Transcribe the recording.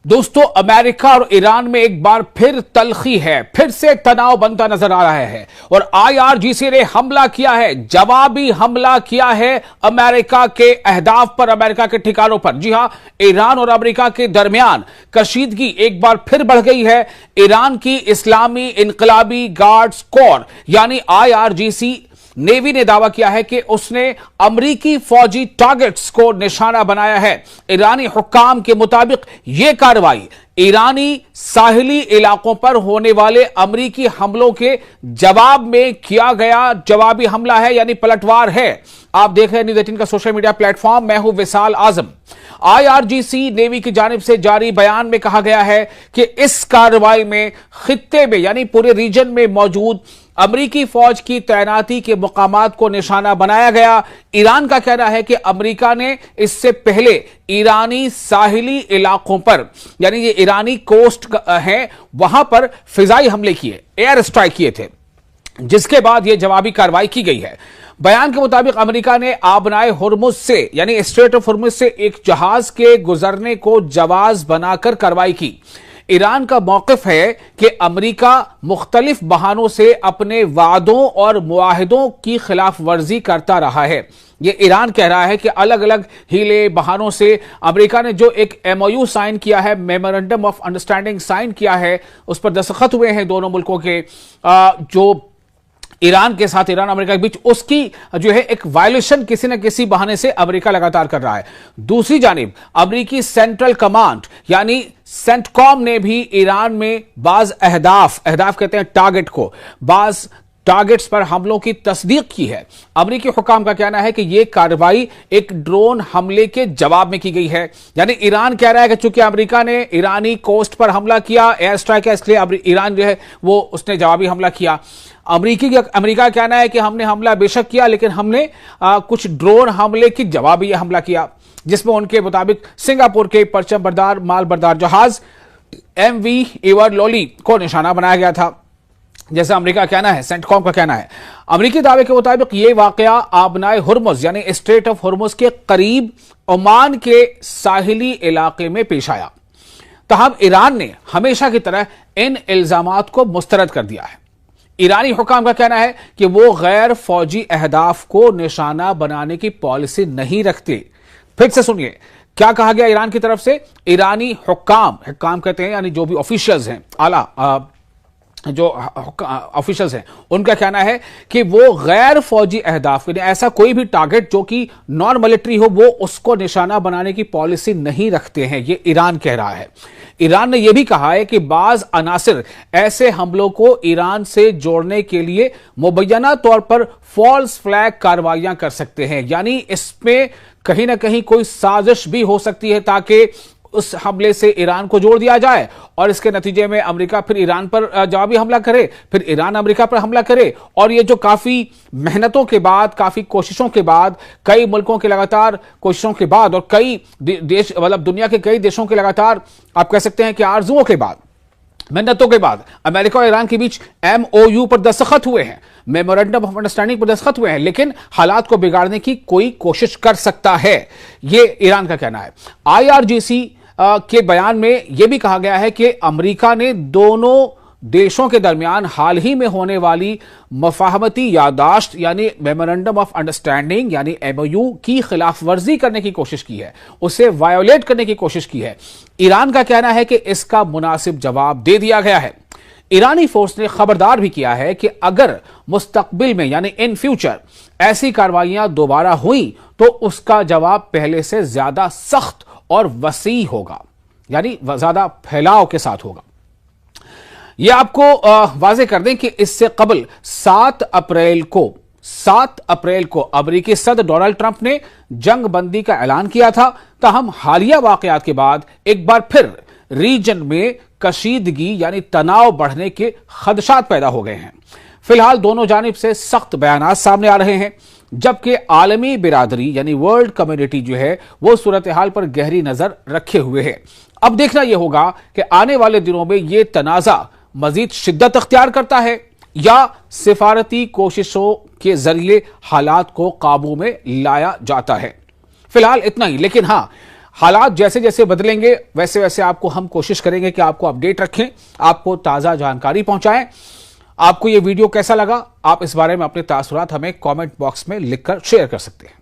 दोस्तों, अमेरिका और ईरान में एक बार फिर तल्खी है, फिर से तनाव बनता नजर आ रहा है और आईआरजीसी ने हमला किया है, जवाबी हमला किया है अमेरिका के अहदाफ पर, अमेरिका के ठिकानों पर। जी हां, ईरान और अमेरिका के दरमियान कशीदगी एक बार फिर बढ़ गई है। ईरान की इस्लामी इनकलाबी गार्ड्स कोर यानी आईआरजीसी नेवी ने दावा किया है कि उसने अमरीकी फौजी टारगेट्स को निशाना बनाया है। ईरानी हुक्काम के मुताबिक यह कार्रवाई ईरानी साहिली इलाकों पर होने वाले अमरीकी हमलों के जवाब में किया गया जवाबी हमला है, यानी पलटवार है। आप देख रहे हैं न्यूज़ 18 का सोशल मीडिया प्लेटफॉर्म। मैं हूं विशाल आजम। आईआरजीसी नेवी की जानिब से जारी बयान में कहा गया है कि इस कार्रवाई में खित्ते में यानी पूरे रीजन में मौजूद अमरीकी फौज की तैनाती के मुकामात को निशाना बनाया गया। ईरान का कहना है कि अमरीका ने इससे पहले ईरानी साहिली इलाकों पर, यानी ये ईरानी कोस्ट है, वहां पर फिजाई हमले किए, एयर स्ट्राइक किए थे, जिसके बाद यह जवाबी कार्रवाई की गई है। बयान के मुताबिक अमेरिका ने आबनाए हुर्मुज से यानी स्ट्रेट ऑफ हुर्मुज से एक जहाज के गुजरने को जवाज बनाकर कार्रवाई की। ईरान का मौकिफ है कि अमेरिका मुख्तलिफ बहानों से अपने वादों और मुआहिदों की खिलाफ वर्जी करता रहा है। यह ईरान कह रहा है कि अलग अलग हीले बहानों से अमेरिका ने जो एक एमओयू साइन किया है, मेमोरेंडम ऑफ अंडरस्टैंडिंग साइन किया है, उस पर दस्तखत हुए हैं दोनों मुल्कों के, जो ईरान के साथ, ईरान अमेरिका के बीच, उसकी जो है एक वायलेशन किसी न किसी बहाने से अमेरिका लगातार कर रहा है। दूसरी जानिब अमेरिकी सेंट्रल कमांड यानी सेंटकॉम ने भी ईरान में बाज अहदाफ कहते हैं टारगेट को, बाज टारगेट्स पर हमलों की तस्दीक की है। अमेरिकी हुकाम का कहना है कि यह कार्रवाई एक ड्रोन हमले के जवाब में की गई है। यानी ईरान कह रहा है कि चूंकि अमेरिका ने ईरानी कोस्ट पर हमला किया, एयर स्ट्राइक है, इसलिए ईरान जो है वो उसने जवाबी हमला किया। अमेरिका का कहना है कि हमने हमला बेशक किया, लेकिन हमने कुछ ड्रोन हमले की जवाबी हमला किया, जिसमें उनके मुताबिक सिंगापुर के परचम बरदार माल बरदार जहाज MV एवर लोली को निशाना बनाया गया था, जैसा अमेरिका का कहना है, सेंटकॉम का कहना है। अमेरिकी दावे के मुताबिक यह वाकया आबनाए हुर्मुज यानी स्ट्रेट ऑफ हुर्मुज के करीब ओमान के साहिली इलाके में पेश आया। तहम ईरान ने हमेशा की तरह इन इल्जामात को मुस्तरद कर दिया है। ईरानी हुकाम का कहना है कि वो गैर फौजी अहदाफ को निशाना बनाने की पॉलिसी नहीं रखते। फिर से सुनिए क्या कहा गया ईरान की तरफ से। ईरानी हुक्काम कहते हैं यानी जो भी ऑफिशियल्स हैं, आला जो ऑफिशियल्स हैं, उनका कहना है कि वो गैर फौजी अहदाफ, ऐसा कोई भी टारगेट जो कि नॉन मिलिट्री हो, वो उसको निशाना बनाने की पॉलिसी नहीं रखते हैं। ये ईरान कह रहा है। ईरान ने यह भी कहा है कि बाज अनासिर ऐसे हमलों को ईरान से जोड़ने के लिए मुबैना तौर पर फॉल्स फ्लैग कार्रवाइयां कर सकते हैं, यानी इसमें कहीं ना कहीं कोई साजिश भी हो सकती है ताकि उस हमले से ईरान को जोड़ दिया जाए और इसके नतीजे में अमेरिका फिर ईरान पर जवाबी हमला करे, फिर ईरान अमेरिका पर हमला करे। और ये जो काफी मेहनतों के बाद, काफी कोशिशों के बाद, कई मुल्कों के लगातार कोशिशों के बाद और कई देश, मतलब दुनिया के कई देशों के लगातार आप कह सकते हैं कि आरजुओं के बाद, मेहनतों के बाद अमेरिका और ईरान के बीच MOU पर दस्तखत हुए हैं, मेमोरेंडम ऑफ अंडरस्टैंडिंग पर दस्तखत हुए हैं, लेकिन हालात को बिगाड़ने की कोई कोशिश कर सकता है, यह ईरान का कहना है। IRGC के बयान में यह भी कहा गया है कि अमेरिका ने दोनों देशों के दरमियान हाल ही में होने वाली मफाहमती यादाश्त यानी मेमोरेंडम ऑफ अंडरस्टैंडिंग यानी MOU की खिलाफ वर्जी करने की कोशिश की है, उसे वायोलेट करने की कोशिश की है। ईरान का कहना है कि इसका मुनासिब जवाब दे दिया गया है। ईरानी फोर्स ने खबरदार भी किया है कि अगर मुस्तकबिल में यानी इन फ्यूचर ऐसी कार्रवाइयां दोबारा हुई तो उसका जवाब पहले से ज्यादा सख्त और वसी होगा, यानी ज्यादा फैलाव के साथ होगा। यह आपको वाजे कर दें कि इससे कबल 7 अप्रैल को अमेरिकी सदर डोनाल्ड ट्रंप ने जंग बंदी का ऐलान किया था। ताहम हालिया वाकयात के बाद एक बार फिर रीजन में कशीदगी यानी तनाव बढ़ने के खदशात पैदा हो गए हैं। फिलहाल दोनों जानिब से सख्त बयानात सामने आ रहे हैं, जबकि आलमी बिरादरी यानी वर्ल्ड कम्युनिटी जो है वो सूरत हाल पर गहरी नजर रखे हुए है। अब देखना यह होगा कि आने वाले दिनों में यह तनाजा मजीद शिद्दत अख्तियार करता है या सिफारती कोशिशों के जरिए हालात को काबू में लाया जाता है। फिलहाल इतना ही, लेकिन हां, हालात जैसे जैसे बदलेंगे वैसे वैसे आपको हम कोशिश करेंगे कि आपको अपडेट रखें, आपको ताज़ा जानकारी पहुंचाएं। आपको ये वीडियो कैसा लगा, आप इस बारे में अपने तासुरात हमें कमेंट बॉक्स में लिखकर शेयर कर सकते हैं।